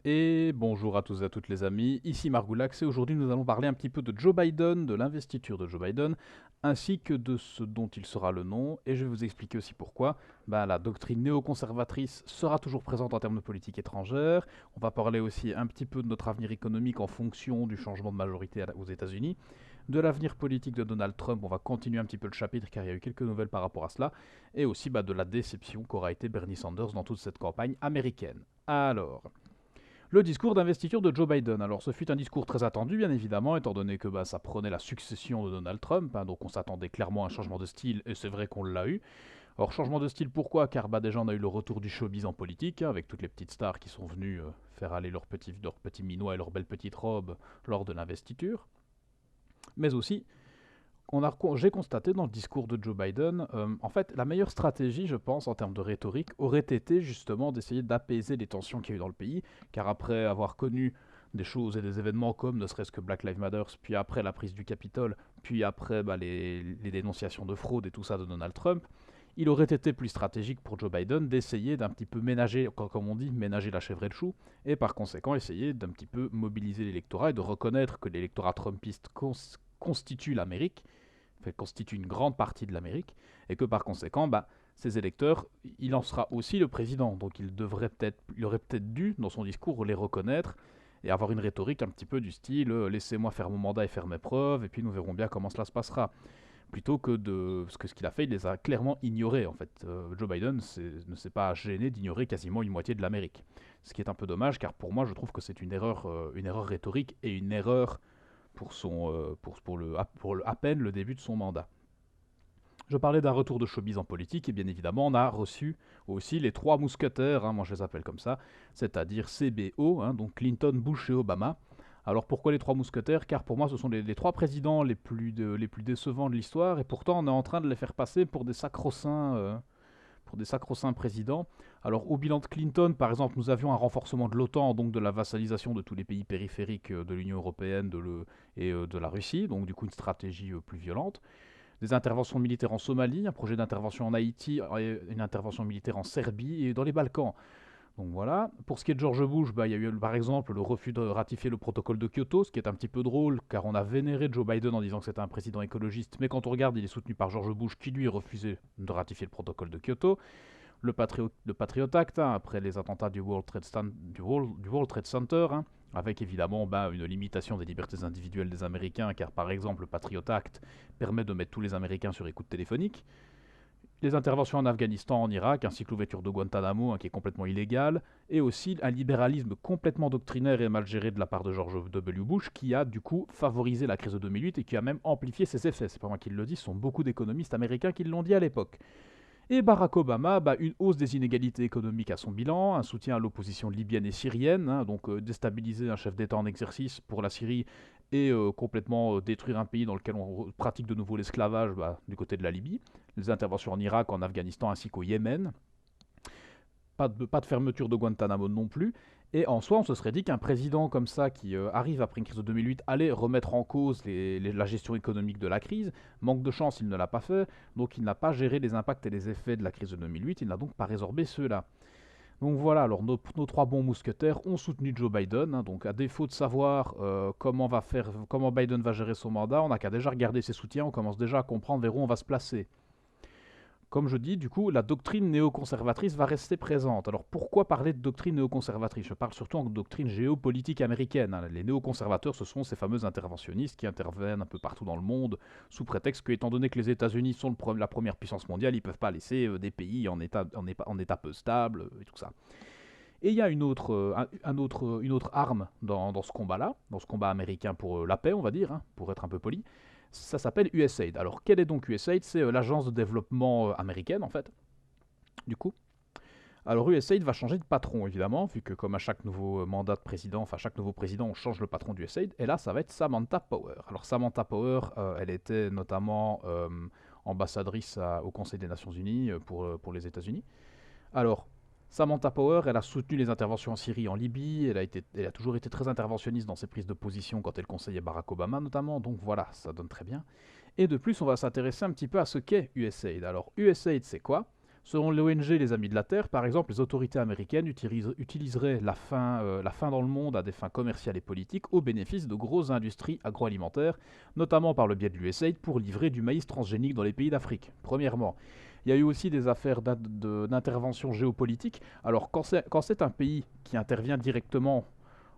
Et bonjour à tous et à toutes les amis, ici Margoulax et aujourd'hui nous allons parler un petit peu de Joe Biden, de l'investiture de Joe Biden, ainsi que de ce dont il sera le nom, et je vais vous expliquer aussi pourquoi la doctrine néoconservatrice sera toujours présente en termes de politique étrangère. On va parler aussi un petit peu de notre avenir économique en fonction du changement de majorité aux États-Unis, de l'avenir politique de Donald Trump, on va continuer un petit peu le chapitre car il y a eu quelques nouvelles par rapport à cela, et aussi de la déception qu'aura été Bernie Sanders dans toute cette campagne américaine. Alors, le discours d'investiture de Joe Biden. Alors, ce fut un discours très attendu, bien évidemment, étant donné que ça prenait la succession de Donald Trump, donc on s'attendait clairement à un changement de style, et c'est vrai qu'on l'a eu. Alors, changement de style, pourquoi? Car déjà, on a eu le retour du showbiz en politique, avec toutes les petites stars qui sont venues faire aller leurs petits minois et leurs belles petites robes lors de l'investiture. Mais aussi, j'ai constaté dans le discours de Joe Biden, en fait, la meilleure stratégie, je pense, en termes de rhétorique, aurait été justement d'essayer d'apaiser les tensions qu'il y a eu dans le pays, car après avoir connu des choses et des événements comme ne serait-ce que Black Lives Matter, puis après la prise du Capitole, puis après les dénonciations de fraude et tout ça de Donald Trump, il aurait été plus stratégique pour Joe Biden d'essayer d'un petit peu ménager, comme on dit, ménager la chèvre et le chou, et par conséquent essayer d'un petit peu mobiliser l'électorat et de reconnaître que l'électorat trumpiste constitue l'Amérique, constitue une grande partie de l'Amérique, et que par conséquent, ces électeurs, il en sera aussi le président. Donc il aurait peut-être dû, dans son discours, les reconnaître et avoir une rhétorique un petit peu du style laissez-moi faire mon mandat et faire mes preuves, et puis nous verrons bien comment cela se passera. Plutôt que de. Parce que ce qu'il a fait, il les a clairement ignorés, en fait. Joe Biden ne s'est pas gêné d'ignorer quasiment une moitié de l'Amérique. Ce qui est un peu dommage, car pour moi, je trouve que c'est une erreur rhétorique et une erreur pour à peine le début de son mandat. Je parlais d'un retour de showbiz en politique, et bien évidemment, on a reçu aussi les trois mousquetaires, moi je les appelle comme ça, c'est-à-dire CBO, donc Clinton, Bush et Obama. Alors pourquoi les trois mousquetaires? Car pour moi, ce sont les trois présidents les plus décevants de l'histoire, et pourtant on est en train de les faire passer pour des sacro-saints présidents. Alors au bilan de Clinton, par exemple, nous avions un renforcement de l'OTAN, donc de la vassalisation de tous les pays périphériques de l'Union européenne et de la Russie, donc du coup une stratégie plus violente. Des interventions militaires en Somalie, un projet d'intervention en Haïti, une intervention militaire en Serbie et dans les Balkans. Donc voilà. Pour ce qui est de George Bush, il y a eu par exemple le refus de ratifier le protocole de Kyoto, ce qui est un petit peu drôle, car on a vénéré Joe Biden en disant que c'était un président écologiste, mais quand on regarde, il est soutenu par George Bush, qui lui refusait de ratifier le protocole de Kyoto. Le Patriot Act, après les attentats du World Trade Center, avec évidemment une limitation des libertés individuelles des Américains, car par exemple le Patriot Act permet de mettre tous les Américains sur écoute téléphonique. Les interventions en Afghanistan, en Irak, ainsi que l'ouverture de Guantanamo, qui est complètement illégale, et aussi un libéralisme complètement doctrinaire et mal géré de la part de George W. Bush, qui a du coup favorisé la crise de 2008 et qui a même amplifié ses effets. C'est pas moi qui le dis, ce sont beaucoup d'économistes américains qui l'ont dit à l'époque. Et Barack Obama, une hausse des inégalités économiques à son bilan, un soutien à l'opposition libyenne et syrienne, donc déstabiliser un chef d'État en exercice pour la Syrie et complètement détruire un pays dans lequel on pratique de nouveau l'esclavage du côté de la Libye, les interventions en Irak, en Afghanistan ainsi qu'au Yémen, pas de fermeture de Guantanamo non plus. Et en soi, on se serait dit qu'un président comme ça, qui arrive après une crise de 2008, allait remettre en cause la gestion économique de la crise. Manque de chance, il ne l'a pas fait. Donc il n'a pas géré les impacts et les effets de la crise de 2008. Il n'a donc pas résorbé ceux-là. Donc voilà, alors nos trois bons mousquetaires ont soutenu Joe Biden. Donc à défaut de savoir comment Biden va gérer son mandat, on n'a qu'à déjà regarder ses soutiens. On commence déjà à comprendre vers où on va se placer. Comme je dis, du coup, la doctrine néoconservatrice va rester présente. Alors pourquoi parler de doctrine néoconservatrice? Je parle surtout en doctrine géopolitique américaine. Les néoconservateurs, ce sont ces fameux interventionnistes qui interviennent un peu partout dans le monde, sous prétexte que, étant donné que les États-Unis sont la première puissance mondiale, ils ne peuvent pas laisser des pays en état peu stable et tout ça. Et il y a une autre arme dans ce combat-là, dans ce combat américain pour la paix, on va dire, pour être un peu poli. Ça s'appelle USAID. Alors, quelle est donc USAID? C'est l'agence de développement américaine, en fait, du coup. Alors, USAID va changer de patron, évidemment, vu que comme à chaque nouveau mandat de président, enfin, chaque nouveau président, on change le patron d'USAID. Et là, ça va être Samantha Power. Alors, Samantha Power, elle était notamment ambassadrice au Conseil des Nations Unies pour les États-Unis. Alors, Samantha Power, elle a soutenu les interventions en Syrie et en Libye, elle a toujours été très interventionniste dans ses prises de position quand elle conseillait Barack Obama notamment, donc voilà, ça donne très bien. Et de plus, on va s'intéresser un petit peu à ce qu'est USAID. Alors, USAID, c'est quoi? Selon l'ONG Les Amis de la Terre, par exemple, les autorités américaines utiliseraient la faim dans le monde à des fins commerciales et politiques au bénéfice de grosses industries agroalimentaires, notamment par le biais de l'USAID pour livrer du maïs transgénique dans les pays d'Afrique. Premièrement. Il y a eu aussi des affaires d'intervention géopolitique. Alors quand c'est un pays qui intervient directement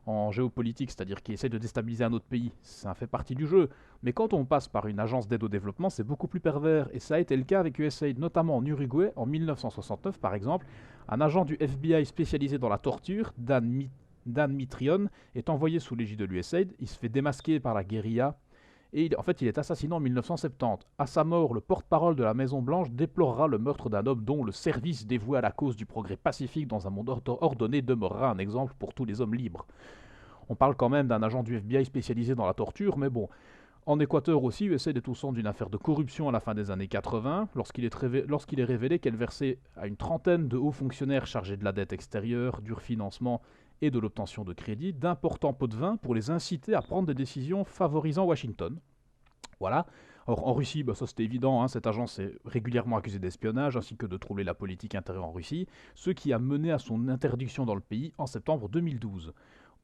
en géopolitique, c'est-à-dire qui essaie de déstabiliser un autre pays, ça fait partie du jeu. Mais quand on passe par une agence d'aide au développement, c'est beaucoup plus pervers. Et ça a été le cas avec USAID, notamment en Uruguay, en 1969 par exemple. Un agent du FBI spécialisé dans la torture, Dan Mitrione, est envoyé sous l'égide de l'USAID. Il se fait démasquer par la guérilla. Et en fait, il est assassiné en 1970. À sa mort, le porte-parole de la Maison-Blanche déplorera le meurtre d'un homme dont le service dévoué à la cause du progrès pacifique dans un monde ordonné demeurera un exemple pour tous les hommes libres. On parle quand même d'un agent du FBI spécialisé dans la torture, mais bon. En Équateur aussi, USAID est au centre d'une affaire de corruption à la fin des années 80, lorsqu'il est révélé qu'elle versait à une trentaine de hauts fonctionnaires chargés de la dette extérieure, du refinancement et de l'obtention de crédit d'importants pots de vin pour les inciter à prendre des décisions favorisant Washington. Voilà. Or, en Russie, ça c'était évident, hein, cette agence est régulièrement accusée d'espionnage ainsi que de troubler la politique intérieure en Russie, ce qui a mené à son interdiction dans le pays en septembre 2012.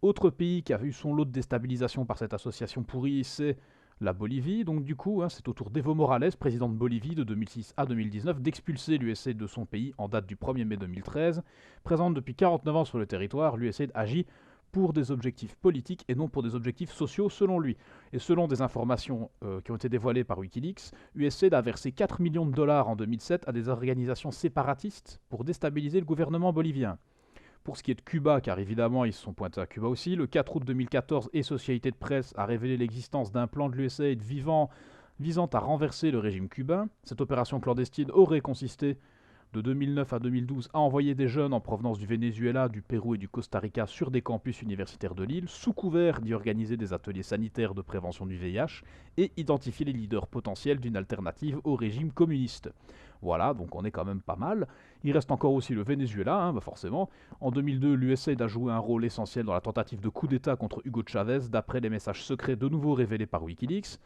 Autre pays qui a eu son lot de déstabilisation par cette association pourrie, c'est la Bolivie. Donc du coup, c'est au tour d'Evo Morales, président de Bolivie de 2006 à 2019, d'expulser l'USAID de son pays en date du 1er mai 2013. Présente depuis 49 ans sur le territoire, l'USAID agit pour des objectifs politiques et non pour des objectifs sociaux selon lui. Et selon des informations qui ont été dévoilées par Wikileaks, USAID a versé 4 millions de dollars en 2007 à des organisations séparatistes pour déstabiliser le gouvernement bolivien. Pour ce qui est de Cuba, car évidemment ils se sont pointés à Cuba aussi, le 4 août 2014, Société de Presse a révélé l'existence d'un plan de l'USAID visant à renverser le régime cubain. Cette opération clandestine aurait consisté de 2009 à 2012 à envoyer des jeunes en provenance du Venezuela, du Pérou et du Costa Rica sur des campus universitaires de l'île, sous couvert d'y organiser des ateliers sanitaires de prévention du VIH et identifier les leaders potentiels d'une alternative au régime communiste. Voilà, donc on est quand même pas mal. Il reste encore aussi le Venezuela, forcément. En 2002, l'USAID a joué un rôle essentiel dans la tentative de coup d'État contre Hugo Chavez, d'après les messages secrets de nouveau révélés par Wikileaks.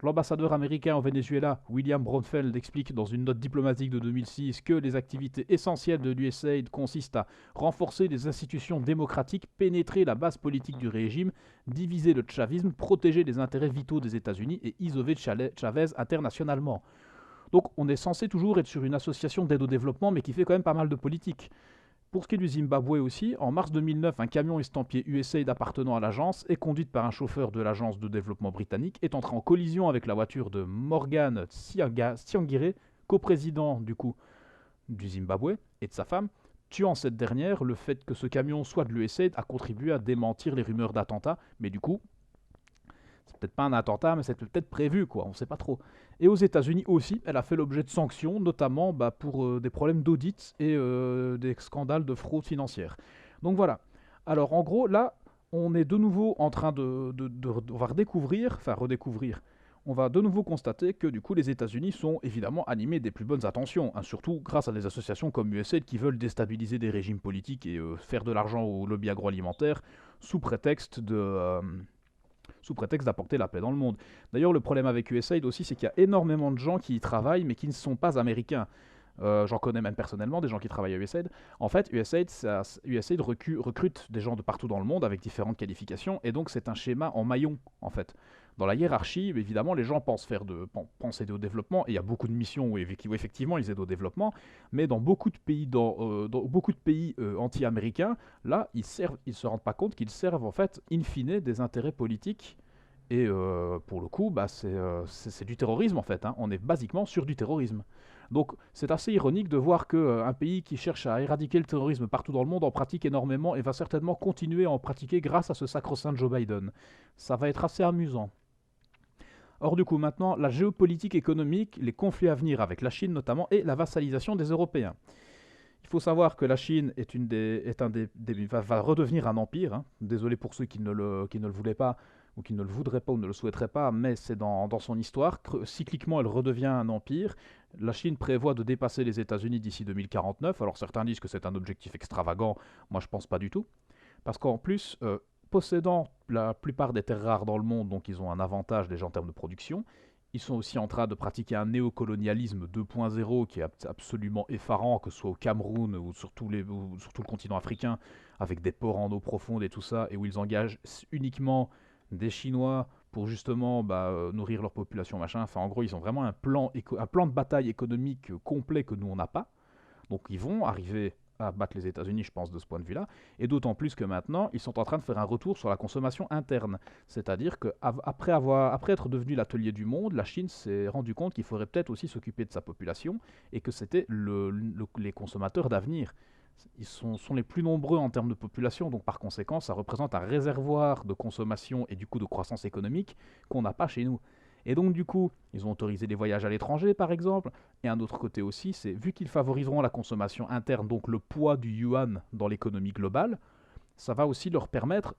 L'ambassadeur américain au Venezuela, William Braunfeld, explique dans une note diplomatique de 2006 que les activités essentielles de l'USAID consistent à renforcer les institutions démocratiques, pénétrer la base politique du régime, diviser le chavisme, protéger les intérêts vitaux des États-Unis et isoler Chavez internationalement. Donc on est censé toujours être sur une association d'aide au développement, mais qui fait quand même pas mal de politique. Pour ce qui est du Zimbabwe aussi, en mars 2009, un camion estampillé USAID appartenant à l'agence et conduite par un chauffeur de l'agence de développement britannique est entré en collision avec la voiture de Morgan Tsvangirai, coprésident du Zimbabwe et de sa femme, tuant cette dernière. Le fait que ce camion soit de l'USAID a contribué à démentir les rumeurs d'attentat, mais du coup, c'est peut-être pas un attentat, mais c'est peut-être prévu, on ne sait pas trop. Et aux États-Unis aussi, elle a fait l'objet de sanctions, notamment pour des problèmes d'audit et des scandales de fraude financière. Donc voilà. Alors en gros, là, on est de nouveau en train on va redécouvrir. On va de nouveau constater que du coup les États-Unis sont évidemment animés des plus bonnes intentions, surtout grâce à des associations comme USAID qui veulent déstabiliser des régimes politiques et faire de l'argent au lobby agroalimentaire sous prétexte d'apporter la paix dans le monde. D'ailleurs, le problème avec USAID aussi, c'est qu'il y a énormément de gens qui y travaillent, mais qui ne sont pas américains. J'en connais même personnellement, des gens qui travaillent à USAID. En fait, USAID recrute des gens de partout dans le monde avec différentes qualifications, et donc c'est un schéma en maillon, en fait. Dans la hiérarchie, évidemment, les gens pensent aider au développement, et il y a beaucoup de missions où effectivement ils aident au développement, mais dans beaucoup de pays, anti-américains, là, ils se rendent pas compte qu'ils servent en fait, in fine, des intérêts politiques. Et pour le coup, c'est du terrorisme en fait. On est basiquement sur du terrorisme. Donc c'est assez ironique de voir qu'un pays qui cherche à éradiquer le terrorisme partout dans le monde en pratique énormément et va certainement continuer à en pratiquer grâce à ce sacro-saint Joe Biden. Ça va être assez amusant. Or du coup maintenant, la géopolitique économique, les conflits à venir avec la Chine notamment et la vassalisation des Européens. Il faut savoir que la Chine va redevenir un empire. Désolé pour ceux qui ne le voulaient pas, ou qui ne le voudraient pas ou ne le souhaiteraient pas, mais c'est dans son histoire. Cycliquement, elle redevient un empire. La Chine prévoit de dépasser les États-Unis d'ici 2049. Alors certains disent que c'est un objectif extravagant, moi je pense pas du tout. Parce qu'en plus, possédant la plupart des terres rares dans le monde, donc ils ont un avantage déjà en termes de production, Ils sont aussi en train de pratiquer un néocolonialisme 2.0 qui est absolument effarant, que ce soit au Cameroun ou sur tout le continent africain, avec des ports en eau profonde et tout ça, et où ils engagent uniquement des Chinois pour justement nourrir leur population, machin. Enfin, en gros, ils ont vraiment un plan de bataille économique complet que nous, on n'a pas. Donc ils vont arriver à battre les États-Unis, je pense, de ce point de vue-là. Et d'autant plus que maintenant, ils sont en train de faire un retour sur la consommation interne. C'est-à-dire qu'après être devenu l'atelier du monde, la Chine s'est rendu compte qu'il faudrait peut-être aussi s'occuper de sa population et que c'était les consommateurs d'avenir. Ils sont les plus nombreux en termes de population, donc par conséquent, ça représente un réservoir de consommation et du coup de croissance économique qu'on n'a pas chez nous. Et donc du coup, ils ont autorisé les voyages à l'étranger par exemple, et un autre côté aussi, c'est vu qu'ils favoriseront la consommation interne, donc le poids du yuan dans l'économie globale, ça va aussi leur permettre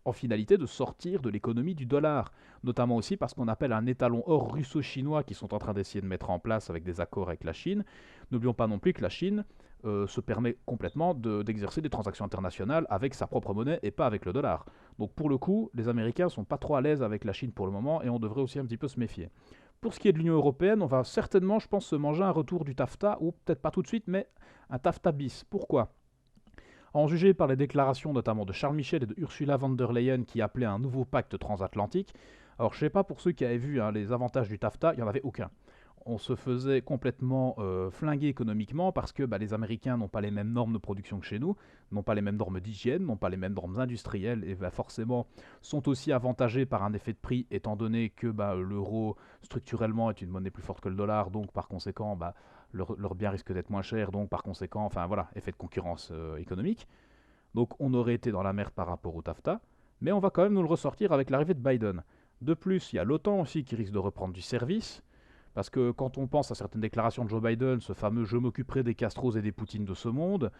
en finalité de sortir de l'économie du dollar, notamment aussi parce qu'on appelle un étalon or russo-chinois qu'ils sont en train d'essayer de mettre en place avec des accords avec la Chine. N'oublions pas non plus que la Chine se permet complètement d'exercer des transactions internationales avec sa propre monnaie et pas avec le dollar. Donc pour le coup, les Américains sont pas trop à l'aise avec la Chine pour le moment et on devrait aussi un petit peu se méfier. Pour ce qui est de l'Union européenne, on va certainement, je pense, se manger un retour du TAFTA, ou peut-être pas tout de suite, mais un TAFTA bis. Pourquoi? En juger par les déclarations notamment de Charles Michel et de Ursula von der Leyen qui appelaient à un nouveau pacte transatlantique, alors je sais pas pour ceux qui avaient vu les avantages du TAFTA, il n'y en avait aucun. On se faisait complètement flinguer économiquement parce que les Américains n'ont pas les mêmes normes de production que chez nous, n'ont pas les mêmes normes d'hygiène, n'ont pas les mêmes normes industrielles et forcément sont aussi avantagés par un effet de prix étant donné que l'euro structurellement est une monnaie plus forte que le dollar, donc par conséquent leurs biens risquent d'être moins chers, donc par conséquent, enfin voilà, effet de concurrence économique. Donc on aurait été dans la merde par rapport au TAFTA, mais on va quand même nous le ressortir avec l'arrivée de Biden. De plus, il y a l'OTAN aussi qui risque de reprendre du service, parce que quand on pense à certaines déclarations de Joe Biden, ce fameux je m'occuperai des Castros et des Poutines de ce monde,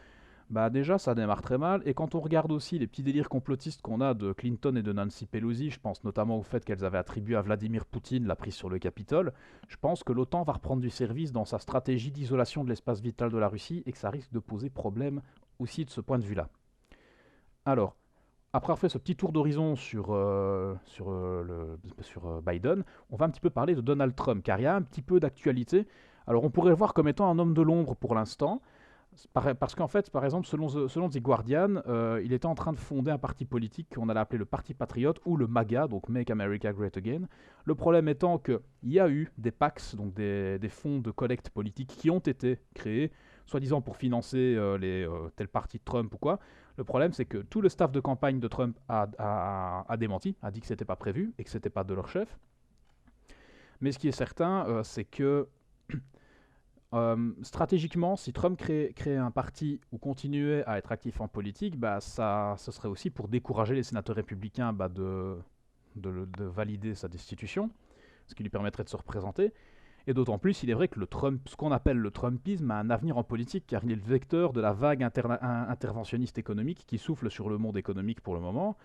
déjà ça démarre très mal. Et quand on regarde aussi les petits délires complotistes qu'on a de Clinton et de Nancy Pelosi, je pense notamment au fait qu'elles avaient attribué à Vladimir Poutine la prise sur le Capitole, je pense que l'OTAN va reprendre du service dans sa stratégie d'isolation de l'espace vital de la Russie et que ça risque de poser problème aussi de ce point de vue-là. Alors, après avoir fait ce petit tour d'horizon sur Biden, on va un petit peu parler de Donald Trump, car il y a un petit peu d'actualité. Alors on pourrait le voir comme étant un homme de l'ombre pour l'instant, parce qu'en fait, par exemple, selon The Guardian, il était en train de fonder un parti politique qu'on allait appeler le Parti Patriote ou le MAGA, donc Make America Great Again. Le problème étant qu'il y a eu des PACs, donc des fonds de collecte politique qui ont été créés, soi-disant pour financer tel parti de Trump ou quoi. Le problème, c'est que tout le staff de campagne de Trump a démenti, a dit que c'était pas prévu et que c'était pas de leur chef. Mais ce qui est certain, c'est que stratégiquement, si Trump créait un parti ou continuait à être actif en politique, ce serait aussi pour décourager les sénateurs républicains de valider sa destitution, ce qui lui permettrait de se représenter. Et d'autant plus, il est vrai que ce qu'on appelle le Trumpisme a un avenir en politique, car il est le vecteur de la vague interventionniste économique qui souffle sur le monde économique pour le moment.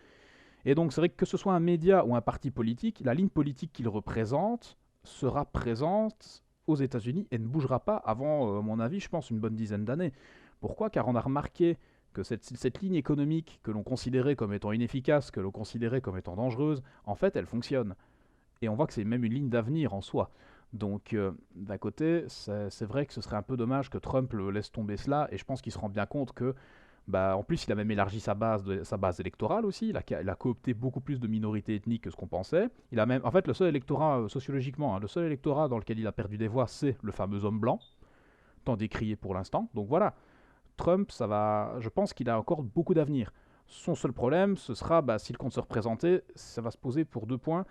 Et donc c'est vrai que ce soit un média ou un parti politique, la ligne politique qu'il représente sera présente aux États-Unis et ne bougera pas avant, à mon avis, je pense, une bonne dizaine d'années. Pourquoi? Car on a remarqué que cette ligne économique que l'on considérait comme étant inefficace, que l'on considérait comme étant dangereuse, en fait, elle fonctionne. Et on voit que c'est même une ligne d'avenir en soi. Donc, d'un côté, c'est vrai que ce serait un peu dommage que Trump le laisse tomber cela, et je pense qu'il se rend bien compte que, en plus, il a même élargi sa base électorale aussi. Il a coopté beaucoup plus de minorités ethniques que ce qu'on pensait. Il a même, en fait, le seul électorat, sociologiquement, le seul électorat dans lequel il a perdu des voix, c'est le fameux homme blanc, tant décrié pour l'instant. Donc voilà, Trump, je pense qu'il a encore beaucoup d'avenir. Son seul problème, ce sera, s'il compte se représenter, ça va se poser pour deux points.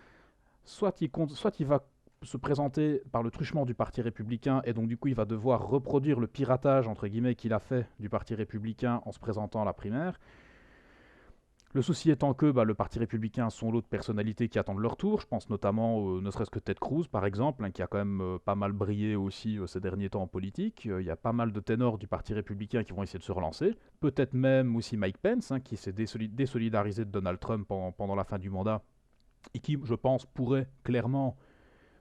Soit il va se présenter par le truchement du Parti républicain et donc du coup il va devoir reproduire le piratage entre guillemets qu'il a fait du Parti républicain en se présentant à la primaire. Le souci étant que le Parti républicain a son lot de personnalités qui attendent leur tour. Je pense notamment, ne serait-ce que Ted Cruz par exemple, qui a quand même pas mal brillé aussi ces derniers temps en politique. Il y a pas mal de ténors du Parti républicain qui vont essayer de se relancer. Peut-être même aussi Mike Pence, qui s'est désolidarisé de Donald Trump pendant la fin du mandat et qui, je pense, pourrait clairement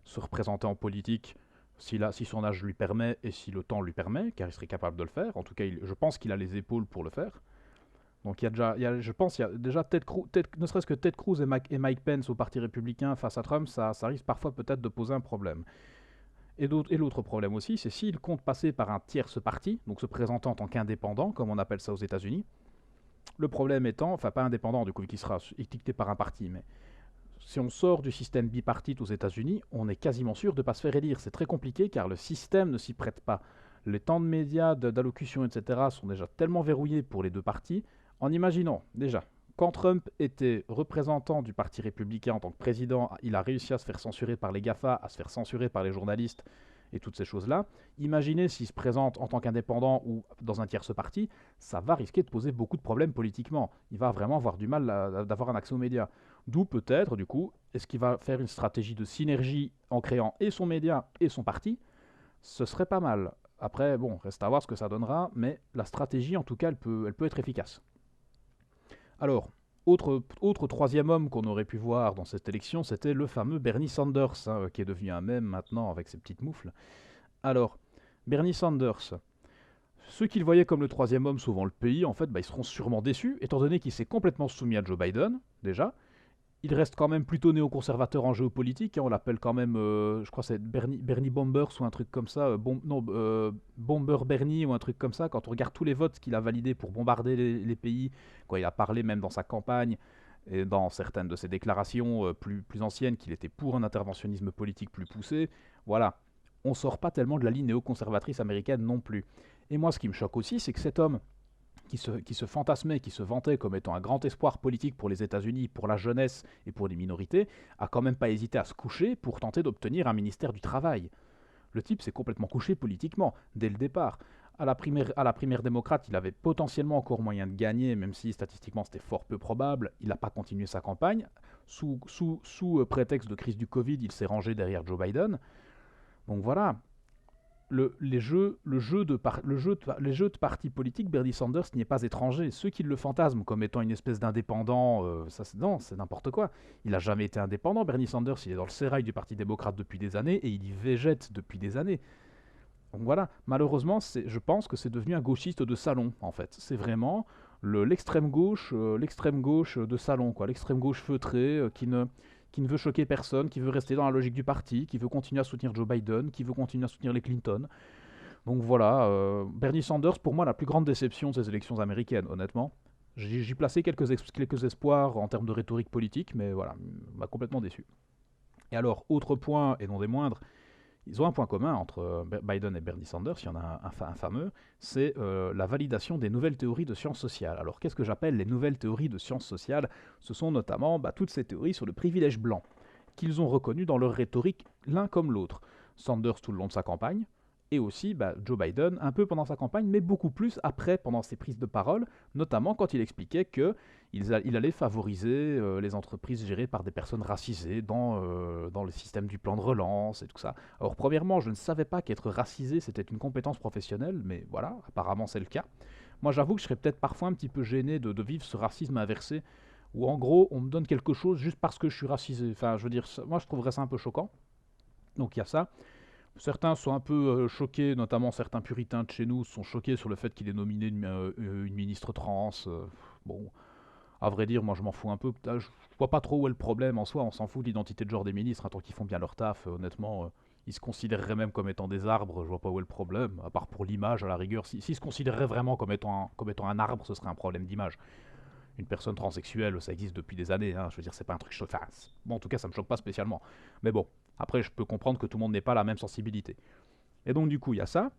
se représenter en politique si son âge lui permet et si le temps lui permet, car il serait capable de le faire. En tout cas, je pense qu'il a les épaules pour le faire. Donc je pense qu'il y a déjà ne serait-ce que Ted Cruz et Mike Pence au Parti républicain face à Trump, ça risque parfois peut-être de poser un problème. Et l'autre problème aussi, c'est s'il compte passer par un tierce parti, donc se présentant en tant qu'indépendant, comme on appelle ça aux États-Unis. Le problème étant, enfin pas indépendant du coup, qui sera étiqueté par un parti, mais si on sort du système bipartite aux États-Unis, on est quasiment sûr de ne pas se faire élire. C'est très compliqué car le système ne s'y prête pas. Les temps de médias, d'allocution, etc. sont déjà tellement verrouillés pour les deux partis. En imaginant, déjà, quand Trump était représentant du Parti républicain en tant que président, il a réussi à se faire censurer par les GAFA, à se faire censurer par les journalistes et toutes ces choses-là. Imaginez s'il se présente en tant qu'indépendant ou dans un tierce parti, ça va risquer de poser beaucoup de problèmes politiquement. Il va vraiment avoir du mal d'avoir un accès aux médias. D'où peut-être, du coup, est-ce qu'il va faire une stratégie de synergie en créant et son média et son parti? Ce serait pas mal. Après, bon, reste à voir ce que ça donnera, mais la stratégie, en tout cas, elle peut être efficace. Alors, autre troisième homme qu'on aurait pu voir dans cette élection, c'était le fameux Bernie Sanders, hein, qui est devenu un mème maintenant avec ses petites moufles. Alors, Bernie Sanders, ceux qui le voyaient comme le troisième homme sauvant le pays, en fait, ils seront sûrement déçus, étant donné qu'il s'est complètement soumis à Joe Biden, déjà. Il reste quand même plutôt néoconservateur en géopolitique, hein, on l'appelle quand même, je crois que c'est Bernie Bombers ou un truc comme ça, Bomber Bernie ou un truc comme ça, quand on regarde tous les votes qu'il a validés pour bombarder les pays, quand il a parlé même dans sa campagne, et dans certaines de ses déclarations plus anciennes, qu'il était pour un interventionnisme politique plus poussé, voilà, on sort pas tellement de la ligne néoconservatrice américaine non plus. Et moi ce qui me choque aussi, c'est que cet homme, qui se fantasmait, qui se vantait comme étant un grand espoir politique pour les États-Unis, pour la jeunesse et pour les minorités, a quand même pas hésité à se coucher pour tenter d'obtenir un ministère du Travail. Le type s'est complètement couché politiquement, dès le départ. À la primaire démocrate, il avait potentiellement encore moyen de gagner, même si statistiquement c'était fort peu probable. Il n'a pas continué sa campagne. Sous prétexte de crise du Covid, il s'est rangé derrière Joe Biden. Donc voilà, les jeux de partis politiques, Bernie Sanders n'y est pas étranger. Ceux qui le fantasment comme étant une espèce d'indépendant, non, c'est n'importe quoi. Il n'a jamais été indépendant, Bernie Sanders. Il est dans le sérail du Parti démocrate depuis des années et il y végète depuis des années. Donc voilà, malheureusement, je pense que c'est devenu un gauchiste de salon, en fait. C'est vraiment l'extrême gauche de salon, quoi. L'extrême gauche feutrée qui ne veut choquer personne, qui veut rester dans la logique du parti, qui veut continuer à soutenir Joe Biden, qui veut continuer à soutenir les Clinton. Donc voilà, Bernie Sanders, pour moi, la plus grande déception de ces élections américaines, honnêtement. J'y plaçais quelques espoirs en termes de rhétorique politique, mais voilà, m'a complètement déçu. Et alors, autre point, et non des moindres, ils ont un point commun entre Biden et Bernie Sanders, il y en a un fameux, c'est la validation des nouvelles théories de sciences sociales. Alors qu'est-ce que j'appelle les nouvelles théories de sciences sociales? Ce sont notamment toutes ces théories sur le privilège blanc, qu'ils ont reconnu dans leur rhétorique l'un comme l'autre. Sanders tout le long de sa campagne, et aussi Joe Biden un peu pendant sa campagne, mais beaucoup plus après, pendant ses prises de parole, notamment quand il expliquait qu'il allait favoriser les entreprises gérées par des personnes racisées dans le système du plan de relance et tout ça. Alors premièrement, je ne savais pas qu'être racisé c'était une compétence professionnelle, mais voilà, apparemment c'est le cas. Moi j'avoue que je serais peut-être parfois un petit peu gêné de vivre ce racisme inversé, où en gros on me donne quelque chose juste parce que je suis racisé. Enfin je veux dire, moi je trouverais ça un peu choquant. Donc il y a ça. Certains sont un peu choqués, notamment certains puritains de chez nous sont choqués sur le fait qu'il ait nominé une ministre trans. Bon, à vrai dire, moi je m'en fous un peu. Je vois pas trop où est le problème en soi, on s'en fout de l'identité de genre des ministres, tant qu'ils font bien leur taf. Honnêtement, ils se considéreraient même comme étant des arbres, je vois pas où est le problème, à part pour l'image à la rigueur. S'ils se considéreraient vraiment comme étant un arbre, ce serait un problème d'image. Une personne transsexuelle, ça existe depuis des années, hein. Je veux dire, c'est pas un truc choquant. Bon, en tout cas, ça me choque pas spécialement. Mais bon, après, je peux comprendre que tout le monde n'ait pas la même sensibilité. Et donc, du coup, il y a ça.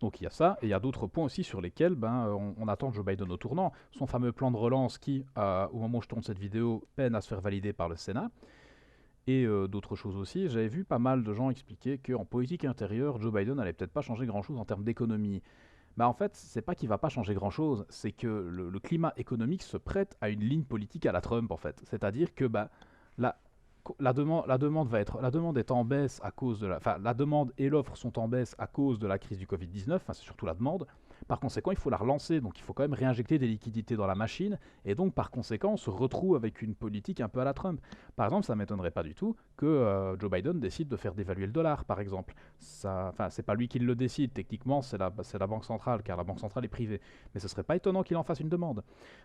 Donc il y a ça, et il y a d'autres points aussi sur lesquels on attend Joe Biden au tournant. Son fameux plan de relance qui, au moment où je tourne cette vidéo, peine à se faire valider par le Sénat. Et d'autres choses aussi. J'avais vu pas mal de gens expliquer qu'en politique intérieure, Joe Biden n'allait peut-être pas changer grand-chose en termes d'économie. En fait, c'est pas qu'il va pas changer grand-chose, c'est que le climat économique se prête à une ligne politique à la Trump, en fait. C'est-à-dire que la, la demande est en baisse à cause de la demande et l'offre sont en baisse à cause de la crise du Covid-19, enfin c'est surtout la demande. Par conséquent, il faut la relancer, donc il faut quand même réinjecter des liquidités dans la machine, et donc par conséquent, on se retrouve avec une politique un peu à la Trump. Par exemple, ça ne m'étonnerait pas du tout que Joe Biden décide de faire dévaluer le dollar, par exemple. Enfin, c'est pas lui qui le décide, techniquement, c'est la Banque centrale, car la Banque centrale est privée. Mais ce serait pas étonnant qu'il en fasse une demande.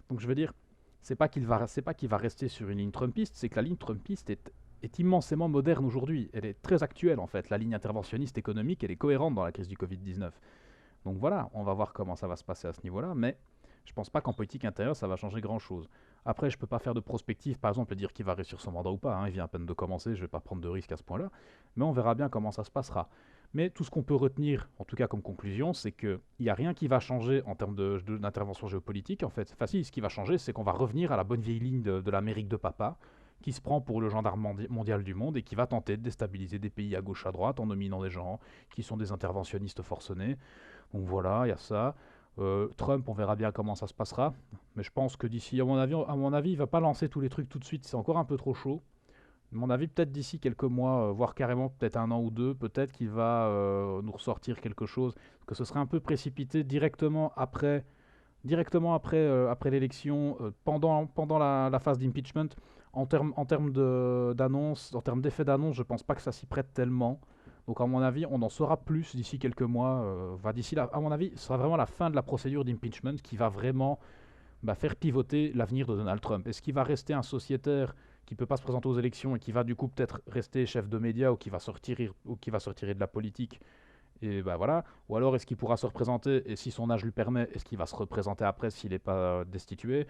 Donc je veux dire, c'est pas qu'il va rester sur une ligne trumpiste, c'est que la ligne trumpiste est immensément moderne aujourd'hui. Elle est très actuelle en fait. La ligne interventionniste économique, elle est cohérente dans la crise du Covid-19. Donc voilà, on va voir comment ça va se passer à ce niveau-là, mais je pense pas qu'en politique intérieure ça va changer grand-chose. Après, je peux pas faire de prospective, par exemple, et dire qu'il va réussir son mandat ou pas, hein, il vient à peine de commencer, je vais pas prendre de risque à ce point-là, mais on verra bien comment ça se passera. Mais tout ce qu'on peut retenir, en tout cas comme conclusion, c'est qu'il n'y a rien qui va changer en termes d'intervention géopolitique, en fait. Enfin si, ce qui va changer, c'est qu'on va revenir à la bonne vieille ligne de l'Amérique de papa, qui se prend pour le gendarme mondial du monde et qui va tenter de déstabiliser des pays à gauche à droite en nominant des gens qui sont des interventionnistes forcenés. Donc voilà, il y a ça. Trump, on verra bien comment ça se passera. Mais je pense que d'ici, à mon avis, il va pas lancer tous les trucs tout de suite. C'est encore un peu trop chaud. À mon avis, peut-être d'ici quelques mois, voire carrément peut-être un an ou deux, peut-être qu'il va nous ressortir quelque chose. Que ce serait un peu précipité directement après l'élection, pendant la phase d'impeachment. En termes d'annonce, en termes d'effet d'annonce, je pense pas que ça s'y prête tellement. Donc à mon avis, on en saura plus d'ici quelques mois. D'ici là, à mon avis, ce sera vraiment la fin de la procédure d'impeachment qui va vraiment faire pivoter l'avenir de Donald Trump. Est-ce qu'il va rester un sociétaire qui ne peut pas se présenter aux élections et qui va du coup peut-être rester chef de médias ou qui va se retirer de la politique et voilà. Ou alors est-ce qu'il pourra se représenter et si son âge lui permet, est-ce qu'il va se représenter après s'il n'est pas destitué?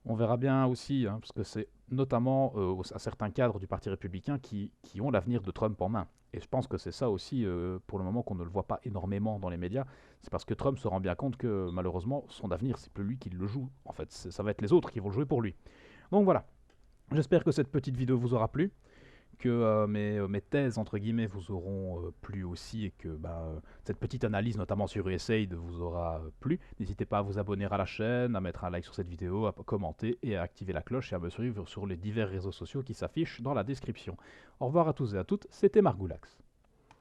On verra bien aussi, hein, parce que c'est notamment à certains cadres du Parti républicain qui ont l'avenir de Trump en main. Et je pense que c'est ça aussi, pour le moment, qu'on ne le voit pas énormément dans les médias. C'est parce que Trump se rend bien compte que malheureusement, son avenir, c'est plus lui qui le joue. En fait, ça va être les autres qui vont le jouer pour lui. Donc voilà. J'espère que cette petite vidéo vous aura plu, que mes thèses, entre guillemets, vous auront plu aussi, et que cette petite analyse, notamment sur USAID, vous aura plu. N'hésitez pas à vous abonner à la chaîne, à mettre un like sur cette vidéo, à commenter et à activer la cloche et à me suivre sur les divers réseaux sociaux qui s'affichent dans la description. Au revoir à tous et à toutes, c'était Margoulax.